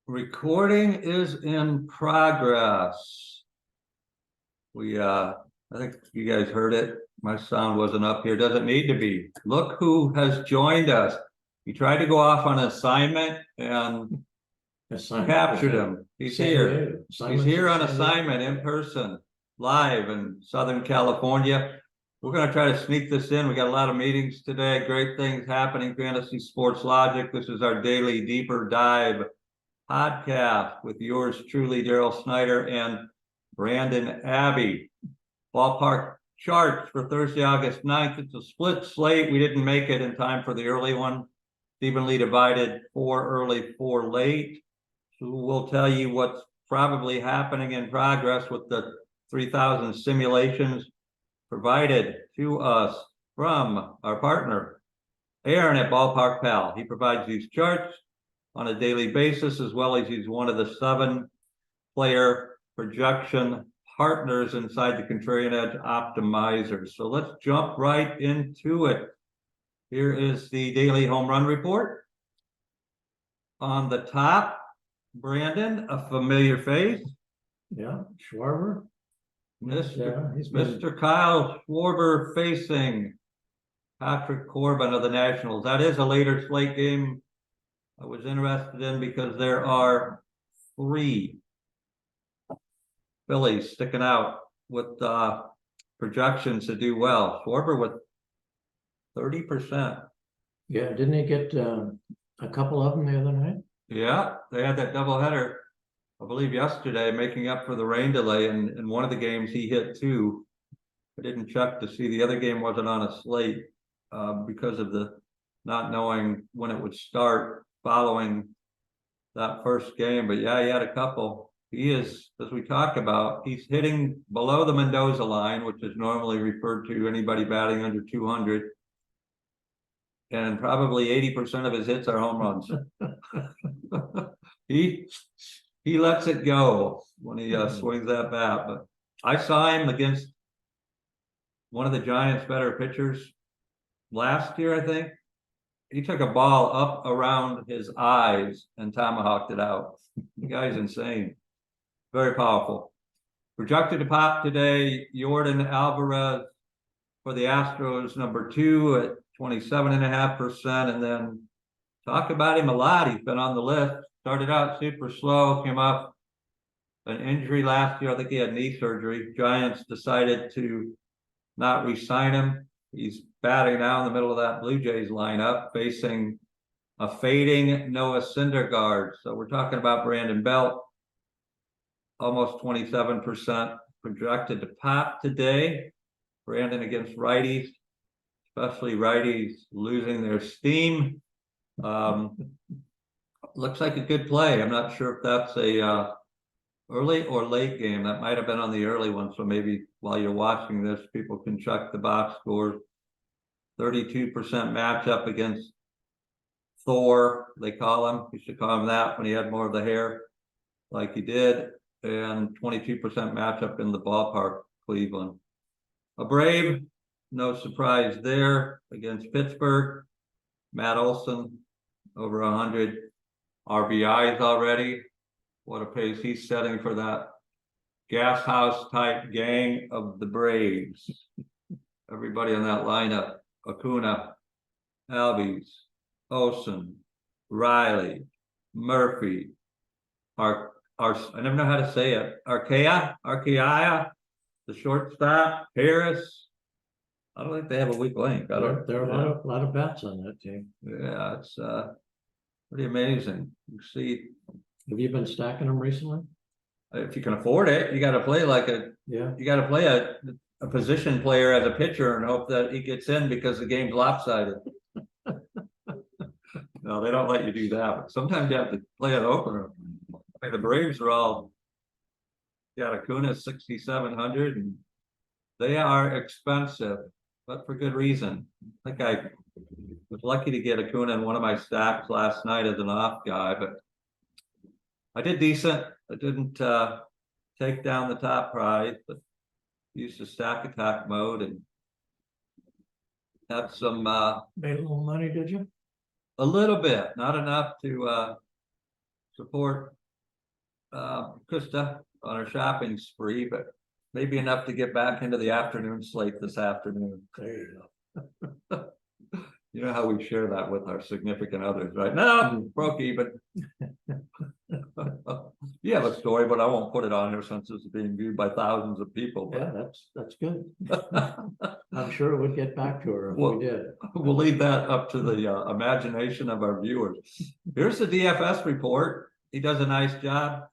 Recording is in progress. I think you guys heard it. My sound wasn't up here. Doesn't need to be. Look who has joined us. He tried to go off on assignment and captured him. He's here. He's here on assignment in person, live in Southern California. We're going to try to sneak this in. We got a lot of meetings today. Great things happening. Fantasy Sports Logic. This is our daily deeper dive podcast with yours truly, Daryl Snyder and Brandon Abbey. Ballpark charts for Thursday, August 9th. It's a split slate. We didn't make it in time for the early one. Evenly divided, 4 early, 4 late. So we'll tell you what's probably happening in progress with the 3,000 simulations provided to us from our partner, Aaron at Ballpark Pal. He provides these charts on a daily basis, as well as he's one of the 7 player projection partners inside the Contrarian Edge Optimizer. So let's jump right into it. Here is the daily home run report. On the top, Brandon, a familiar face. Yeah, Schwarber. Mr. Kyle Schwarber facing Patrick Corbin of the Nationals. That is a later slate game I was interested in because there are 3 Phillies sticking out with projections to do well. Schwarber with 30%. Yeah, didn't he get a couple of them the other night? Yeah, they had that doubleheader, I believe, yesterday, making up for the rain delay. And in one of the games, he hit 2. I didn't check to see the other game wasn't on a slate because of the not knowing when it would start following that first game. But yeah, he had a couple. He is, as we talk about, he's hitting below the Mendoza line, which is normally referred to anybody batting under 200. And probably 80% of his hits are home runs. He lets it go when he swings that bat. But I saw him against one of the Giants' better pitchers last year, I think. He took a ball up around his eyes and tomahawked it out. The guy's insane. Very powerful. Projected to pop today, Jordan Alvarez for the Astros, number 2 at 27.5%. And then talk about him a lot. He's been on the list. Started out super slow, came off an injury last year. I think he had knee surgery. Giants decided to not re-sign him. He's batting now in the middle of that Blue Jays lineup, facing a fading Noah Syndergaard. So we're talking about Brandon Belt, almost 27% projected to pop today. Brandon against righties, especially righties losing their steam. Looks like a good play. I'm not sure if that's a early or late game. That might have been on the early one. So maybe while you're watching this, people can check the box scores. 32% matchup against Thor, they call him. We should call him that when he had more of the hair like he did. And 22% matchup in the Ballpark, Cleveland. A Brave, no surprise there against Pittsburgh. Matt Olson, over 100 RBIs already. What a pace he's setting for that gas house type gang of the Braves. Everybody on that lineup: Acuna, Albies, Olson, Riley, Murphy, I never know how to say it. Archaea, the shortstop, Harris. I don't think they have a weak link. There are a lot of bats on that team. Yeah, it's pretty amazing. You see, have you been stacking them recently? If you can afford it, you got to play like a You got to play a position player as a pitcher and hope that he gets in because the game's lopsided. No, they don't let you do that. But sometimes you have to play an opener. I mean, the Braves are all got Acuna 6,700, and they are expensive, but for good reason. I think I was lucky to get Acuna in one of my stacks last night as an off guy, but I did decent. I didn't take down the top prize, but used the stack attack mode and have some Made a little money, did you? a little bit, not enough to support Krista on her shopping spree, but maybe enough to get back into the afternoon slate this afternoon. There you go. You know how we share that with our significant others, right? No, broke even. You have a story, but I won't put it on here since it's being viewed by thousands of people. Yeah, that's good. I'm sure it would get back to her if Well, we did. We'll leave that up to the imagination of our viewers. Here's the DFS report. He does a nice job.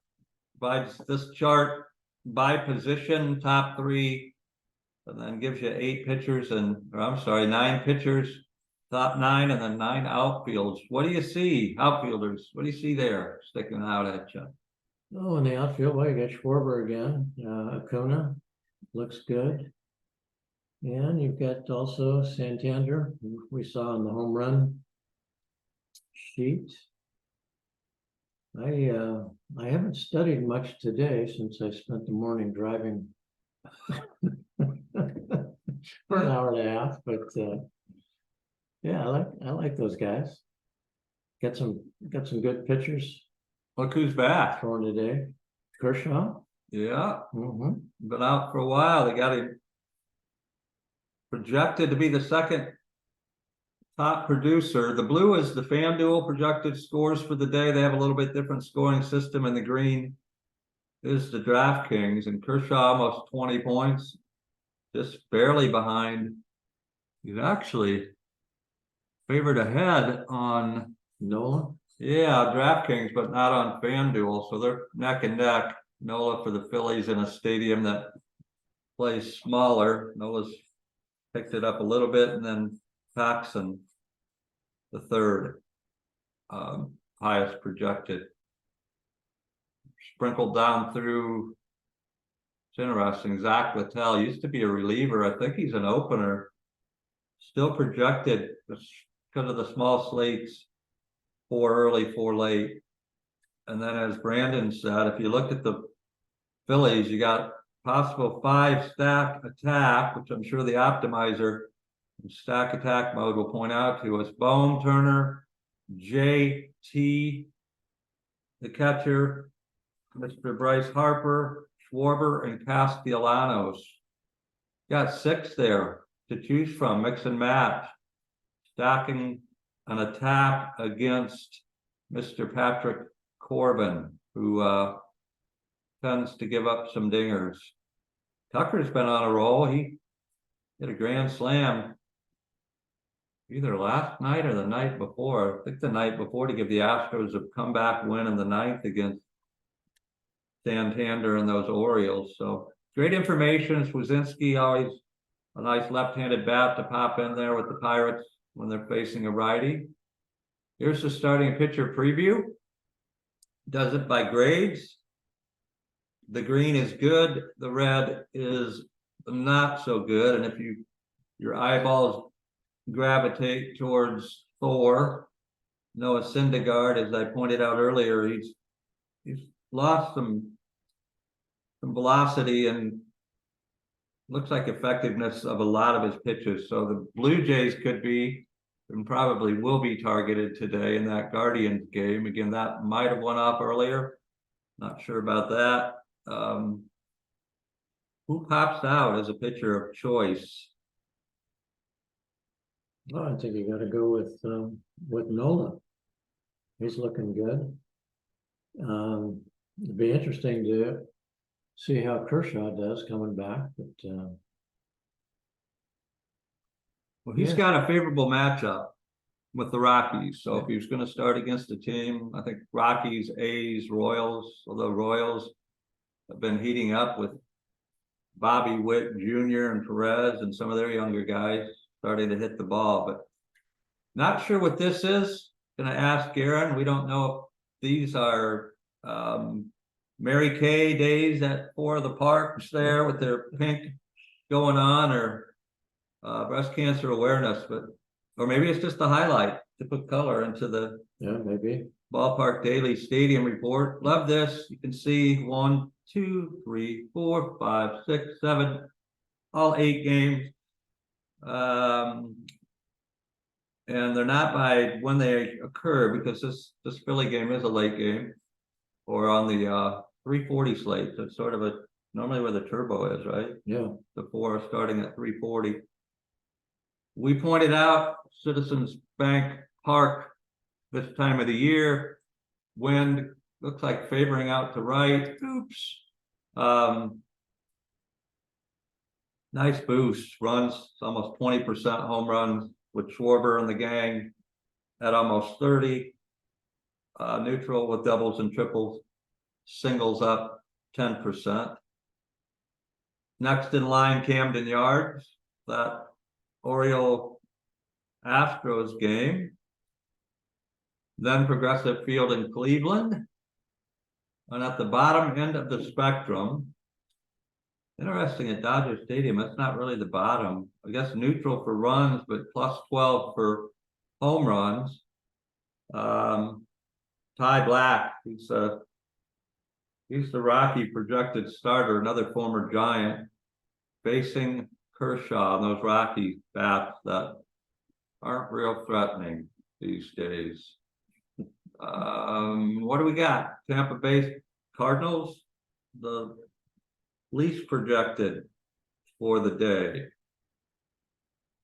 Provides this chart by position, top three, and then gives you 8 pitchers and, or I'm sorry, 9 pitchers, top 9, and then 9 outfields. What do you see? Outfielders, what do you see there sticking out at you? Oh, in the outfield, well, you got Schwarber again. Acuna looks good. And you've got also Santander, who we saw in the home run sheet. I haven't studied much today since I spent the morning driving for an hour and a half, but yeah, I like those guys. Got some good pitchers Look who's back. throwing today. Kershaw. Yeah, Mm-hmm. been out for a while. They got him projected to be the second top producer. The blue is the FanDuel projected scores for the day. They have a little bit different scoring system, and the green is the DraftKings, and Kershaw almost 20 points, just barely behind. He's actually favored ahead on Nola. Yeah, DraftKings, but not on FanDuel. So they're neck and neck. Nola for the Phillies in a stadium that plays smaller. Nola's picked it up a little bit, and then Paxson, the third highest projected. Sprinkled down through. It's interesting. Zach Littell used to be a reliever. I think he's an opener. Still projected because of the small slates. 4 early, 4 late. And then as Brandon said, if you look at the Phillies, you got possible 5 stack attack, which I'm sure the optimizer in stack attack mode will point out to us. Bone, Turner, JT, the catcher, Mr. Bryce Harper, Schwarber, and Castellanos. Got 6 there to choose from, mix and match. Stacking an attack against Mr. Patrick Corbin, who tends to give up some dingers. Tucker's been on a roll. He hit a grand slam either last night or the night before. I think the night before, to give the Astros a comeback win in the 9th against Santander and those Orioles. So great information. Swazinski always a nice left-handed bat to pop in there with the Pirates when they're facing a righty. Here's the starting pitcher preview. Does it by grades. The green is good. The red is not so good. And if your eyeballs gravitate towards Thor, Noah Syndergaard, as I pointed out earlier, he's lost some velocity and looks like effectiveness of a lot of his pitches. So the Blue Jays could be and probably will be targeted today in that Guardians game. Again, that might have went off earlier. Not sure about that. Who pops out as a pitcher of choice? Well, I think you got to go with Nola. He's looking good. It'd be interesting to see how Kershaw does coming back, but Well, he's got a favorable matchup with the Rockies. So if he was going to start against a team, I think Rockies, A's, Royals, although Royals have been heating up with Bobby Witt Jr. and Perez and some of their younger guys starting to hit the ball, but not sure what this is. Gonna ask Aaron. We don't know if these are Mary Kay days at 4 of the parks there with their pink going on, or breast cancer awareness, but or maybe it's just a highlight to put color into the maybe Ballpark Daily Stadium Report. Love this. You can see 1, 2, 3, 4, 5, 6, 7, all 8 games. And they're not by when they occur, because this Philly game is a late game, or on the 340 slate. So it's sort of normally where the turbo is, right? Yeah. The 4 starting at 340. We pointed out Citizens Bank Park this time of the year. Wind looks like favoring out to right. Oops. Nice boost. Runs almost 20% home runs with Schwarber and the gang at almost 30. Neutral with doubles and triples. Singles up 10%. Next in line, Camden Yards. That Oriole Astros game. Then Progressive Field in Cleveland. And at the bottom end of the spectrum, interesting at Dodger Stadium, that's not really the bottom. I guess neutral for runs, but plus 12 for home runs. Ty Black, he's the Rocky projected starter, another former Giant, facing Kershaw and those Rocky bats that aren't real threatening these days. What do we got? Tampa Bay Cardinals, the least projected for the day.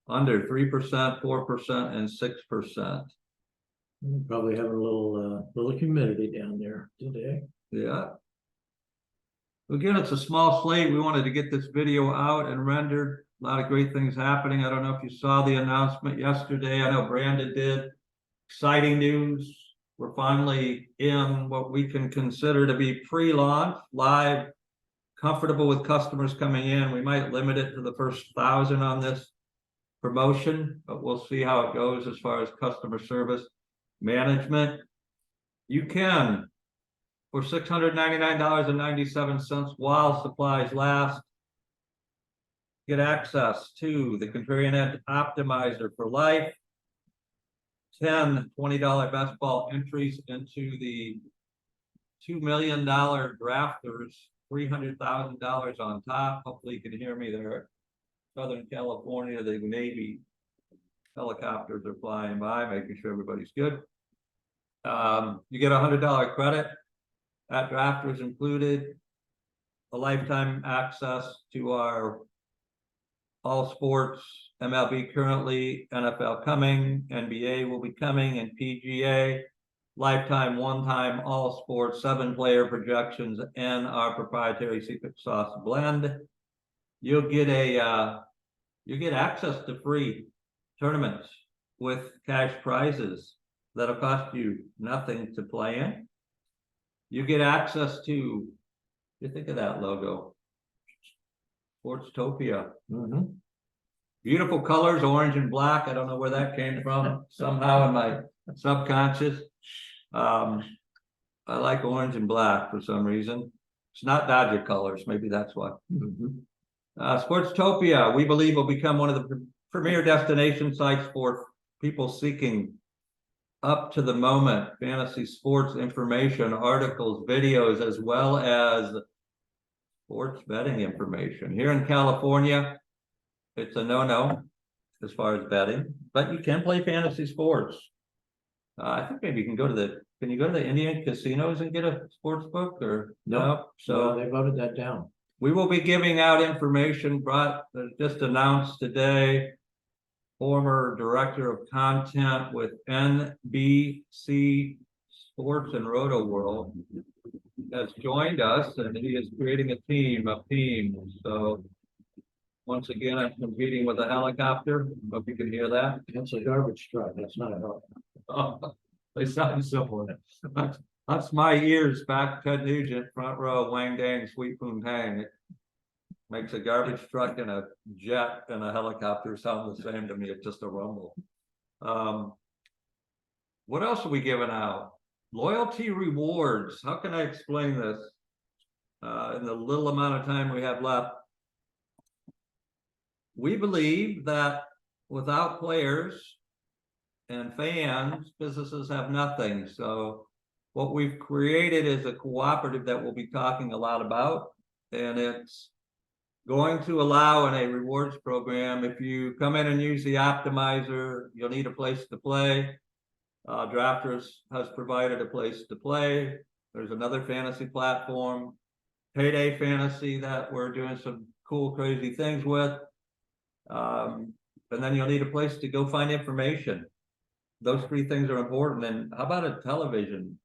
Under 3%, 4%, and 6%. Probably having a little humidity down there today. Yeah. Again, it's a small slate. We wanted to get this video out and rendered. A lot of great things happening. I don't know if you saw the announcement yesterday. I know Brandon did. Exciting news. We're finally in what we can consider to be pre-launch, live, comfortable with customers coming in. We might limit it to the first 1,000 on this promotion, but we'll see how it goes as far as customer service management. You can, for $699.97 while supplies last, get access to the Contrarian Edge Optimizer for life, 10 $20 best ball entries into the $2 million drafters, $300,000 on top. Hopefully you can hear me there. Southern California, the Navy helicopters are flying by, making sure everybody's good. You get a $100 credit. That drafters included a lifetime access to our all sports, MLB currently, NFL coming, NBA will be coming, and PGA, lifetime, one-time, all sports, 7-player projections, and our proprietary secret sauce blend. You'll get access to free tournaments with cash prizes that'll cost you nothing to play in. You get access to, you think of that logo, Sportstopia. Beautiful colors, orange and black. I don't know where that came from. Somehow in my subconscious. I like orange and black for some reason. It's not Dodger colors. Maybe that's why. Sportstopia, we believe, will become one of the premier destination sites for people seeking up to the moment fantasy sports information, articles, videos, as well as sports betting information. Here in California, it's a no-no as far as betting, but you can play fantasy sports. I think maybe you can go to the Indian casinos and get a sports book, or no? So they voted that down. We will be giving out information just announced today. Former director of content with NBC Sports and Roto World has joined us, and he is creating a team of teams. So once again, I'm competing with a helicopter. Hope you can hear that. That's a garbage truck. That's not a helicopter. They sound similar. That's my ears back, Ted Nugent, front row, Wang Dang, Sweet Poon Tang. It makes a garbage truck and a jet and a helicopter sound the same to me. It's just a rumble. What else are we giving out? Loyalty rewards. How can I explain this in the little amount of time we have left? We believe that without players and fans, businesses have nothing. So what we've created is a cooperative that we'll be talking a lot about, and it's going to allow in a rewards program, if you come in and use the optimizer, you'll need a place to play. Drafters has provided a place to play. There's another fantasy platform, Payday Fantasy, that we're doing some cool, crazy things with. And then you'll need a place to go find information. Those three things are important. And how about a television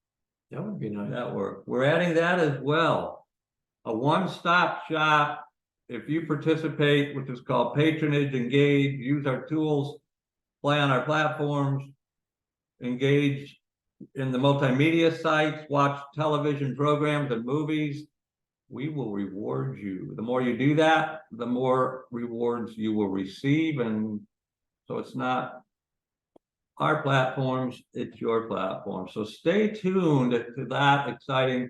That would be nice. network? We're adding that as well. A one-stop shop. If you participate, which is called patronage, engage, use our tools, play on our platforms, engage in the multimedia sites, watch television programs and movies, we will reward you. The more you do that, the more rewards you will receive. And so it's not our platforms, it's your platform. So stay tuned to that exciting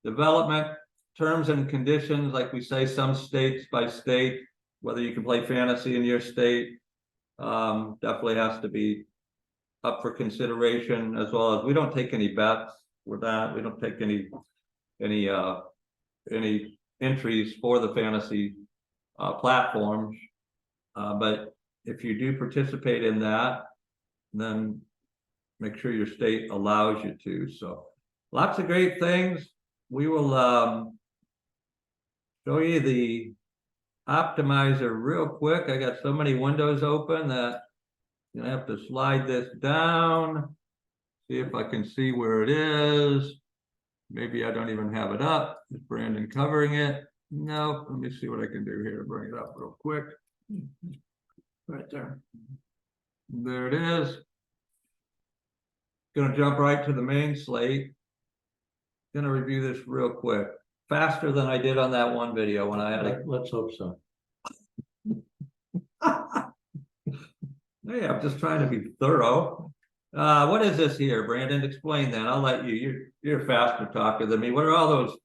development. Terms and conditions, like we say, some states by state, whether you can play fantasy in your state, definitely has to be up for consideration, as well as we don't take any bets with that. We don't take any entries for the fantasy platforms. But if you do participate in that, then make sure your state allows you to. So lots of great things. We will show you the optimizer real quick. I got so many windows open that I'm gonna have to slide this down. See if I can see where it is. Maybe I don't even have it up. Is Brandon covering it? No. Let me see what I can do here to bring it up real quick. Right there. There it is. Gonna jump right to the main slate. Gonna review this real quick. Faster than I did on that one video when I had it. Let's hope so. Hey, I'm just trying to be thorough. What is this here, Brandon? Explain that. I'll let you. You're a faster talker than me. What are all those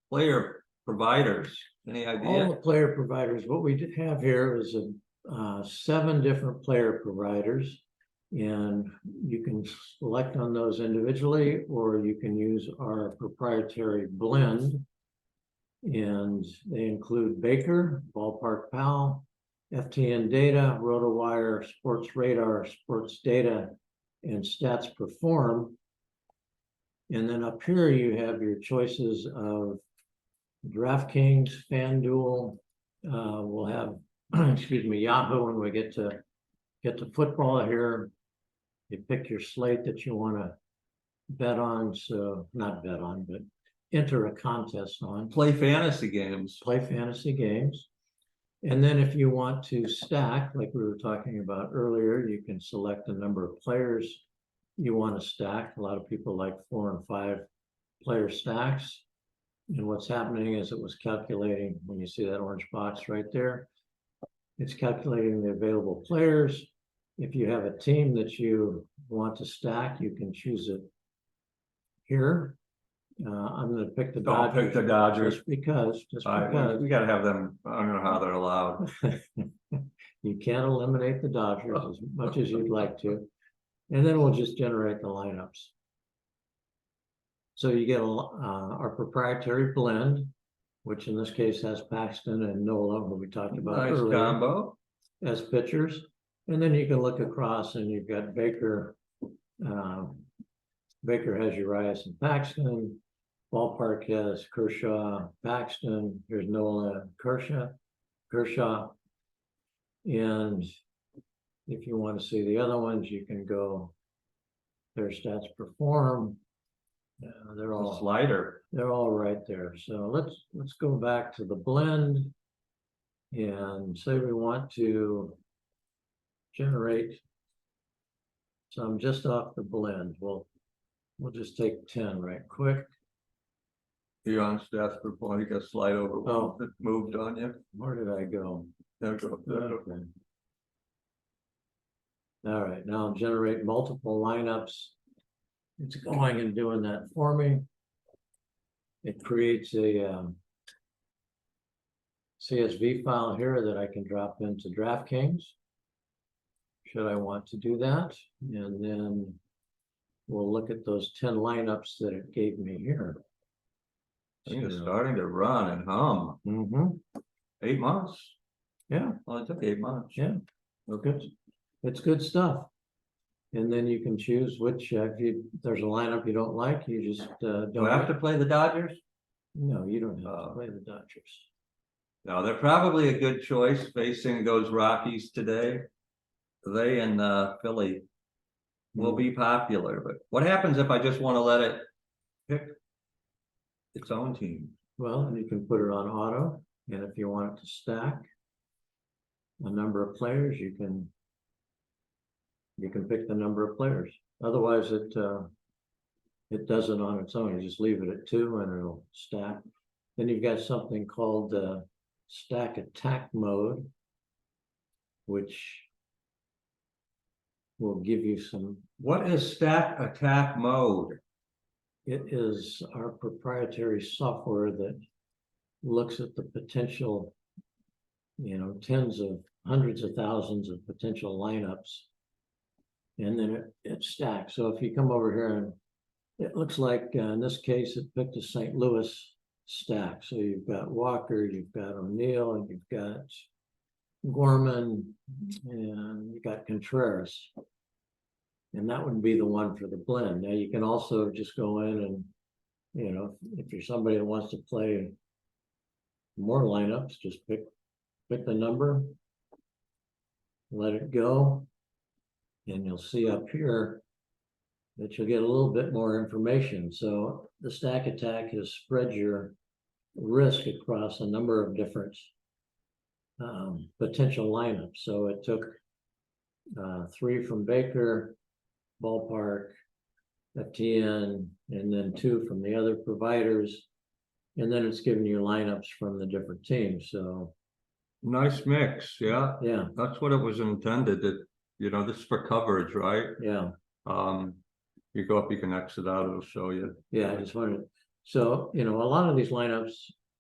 player providers? Any All idea? the player providers, what we have here is 7 different player providers, and you can select on those individually, or you can use our proprietary blend. And they include Baker, Ballpark Pal, FTN Data, RotoWire, Sports Radar, Sports Data, and Stats Perform. And then up here you have your choices of DraftKings, FanDuel. We'll have, excuse me, Yahoo when we get to football here. You pick your slate that you want to bet on. So not bet on, but enter a contest on. Play fantasy games. Play fantasy games. And then if you want to stack, like we were talking about earlier, you can select the number of players you want to stack. A lot of people like 4 and 5 player stacks. And what's happening is it was calculating, when you see that orange box right there, it's calculating the available players. If you have a team that you want to stack, you can choose it here. I'm going to pick the Dodgers. Don't pick the Dodgers. Just because. We got to have them. I don't know how they're allowed. You can't eliminate the Dodgers as much as you'd like to. And then we'll just generate the lineups. So you get our proprietary blend, which in this case has Paxton and Nola, who we talked about Nice earlier, combo. as pitchers. And then you can look across and you've got Baker. Baker has Urias and Paxton. Ballpark has Kershaw, Paxton. Here's Nola, Kershaw. And if you want to see the other ones, you can go their Stats Perform. They're all Slider. They're all right there. So let's go back to the blend and say we want to generate some just off the blend. We'll just take 10 right quick. You on Stats Perform? You got to slide over. Oh, it moved on you. Where did I go? There go. Okay. All right, now generate multiple lineups. It's going and doing that for me. It creates a CSV file here that I can drop into DraftKings, should I want to do that. And then we'll look at those 10 lineups that it gave me here. I think it's starting to run and hum. 8 months. Yeah. Well, it took 8 months. Yeah. Okay. It's good stuff. And then you can choose which, if there's a lineup you don't like, you just, Do don't. I have to play the Dodgers? No, you don't have to Oh. play the Dodgers. No, they're probably a good choice facing those Rockies today. They and Philly will be popular, but what happens if I just want to let it pick its own team? Well, you can put it on auto, and if you want it to stack a number of players, you can pick the number of players. Otherwise, it does it on its own. You just leave it at 2 and it'll stack. Then you've got something called stack attack mode, which will give you some. What is stack attack mode? It is our proprietary software that looks at the potential, tens of hundreds of thousands of potential lineups. And then it stacks. So if you come over here and it looks like in this case, it picked a St. Louis stack. So you've got Walker, you've got O'Neill, and you've got Gorman, and you've got Contreras. And that would be the one for the blend. Now you can also just go in and, if you're somebody that wants to play more lineups, just pick the number, let it go, and you'll see up here that you'll get a little bit more information. So the stack attack has spread your risk across a number of different potential lineups. So it took 3 from Baker, Ballpark, FTN, and then 2 from the other providers. And then it's giving you lineups from the different teams. So nice mix. Yeah. Yeah. That's what it was intended that, this is for coverage, right? Yeah. You go up, you can exit out, it'll show you. Yeah. I just wanted, so, a lot of these lineups,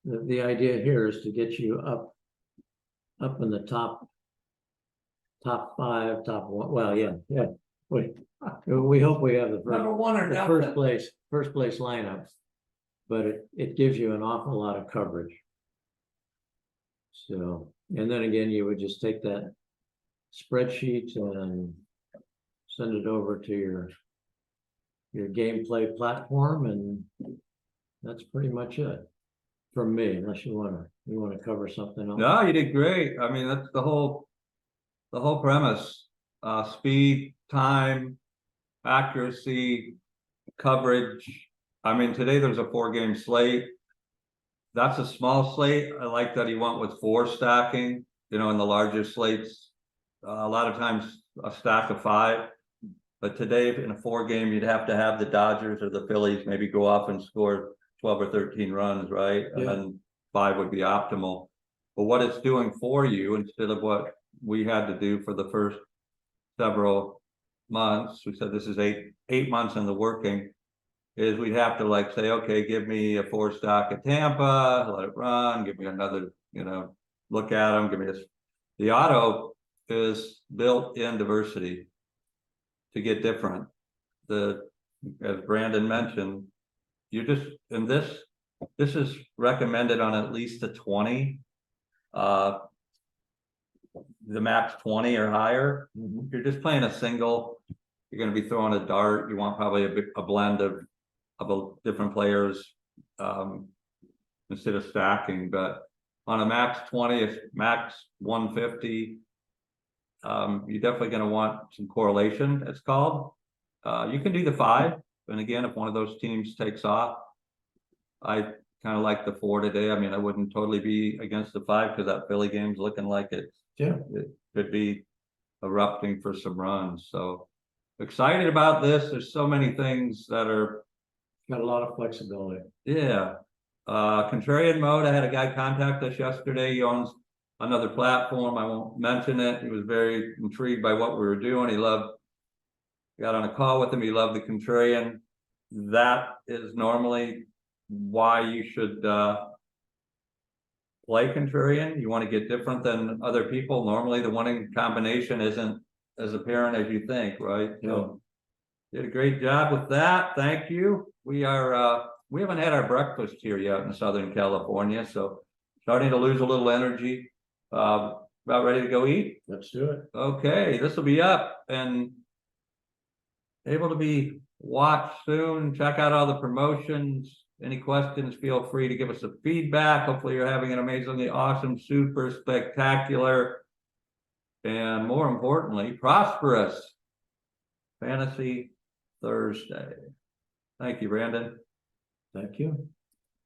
the idea here is to get you up in the top 5, top 1. Well, yeah. We hope we have the Number one or the first place lineup, but it gives you an awful lot of coverage. So, and then again, you would just take that spreadsheet and send it over to your gameplay platform, and that's pretty much it from me, unless you want to cover something else. No, you did great. I mean, that's the whole premise. Speed, time, accuracy, coverage. I mean, today there's a 4-game slate. That's a small slate. I like that he went with 4 stacking, in the larger slates. A lot of times a stack of 5. But today in a 4-game, you'd have to have the Dodgers or the Phillies maybe go off and score 12 or 13 runs, right? Yeah. And then 5 would be optimal. But what it's doing for you, instead of what we had to do for the first several months, we said this is eight months in the working, is we'd have to say, okay, give me a 4 stack at Tampa, let it run, give me another, look at them, give me this. The auto is built in diversity to get different. As Brandon mentioned, you just, in this is recommended on at least a 20, the max 20 or higher. If you're just playing a single, you're going to be throwing a dart. You want probably a blend of different players instead of stacking. But on a max 20, if max 150, you're definitely going to want some correlation, it's called. You can do the 5, and again, if one of those teams takes off, I kind of like the 4 today. I mean, I wouldn't totally be against the 5 because that Philly game's looking like it could be erupting for some runs. So excited about this. There's so many things that are got a lot of flexibility. Yeah. Contrarian mode. I had a guy contact us yesterday. He owns another platform. I won't mention it. He was very intrigued by what we were doing. Got on a call with him. He loved the contrarian. That is normally why you should play contrarian. You want to get different than other people. Normally the winning combination isn't as apparent as you think, right? Yeah. So did a great job with that. Thank you. We haven't had our breakfast here yet in Southern California, so starting to lose a little energy. About ready to go eat? Let's do it. Okay, this will be up, and able to be watched soon. Check out all the promotions. Any questions, feel free to give us a feedback. Hopefully you're having an amazingly awesome, super spectacular, and more importantly, prosperous Fantasy Thursday. Thank you, Brandon. Thank you.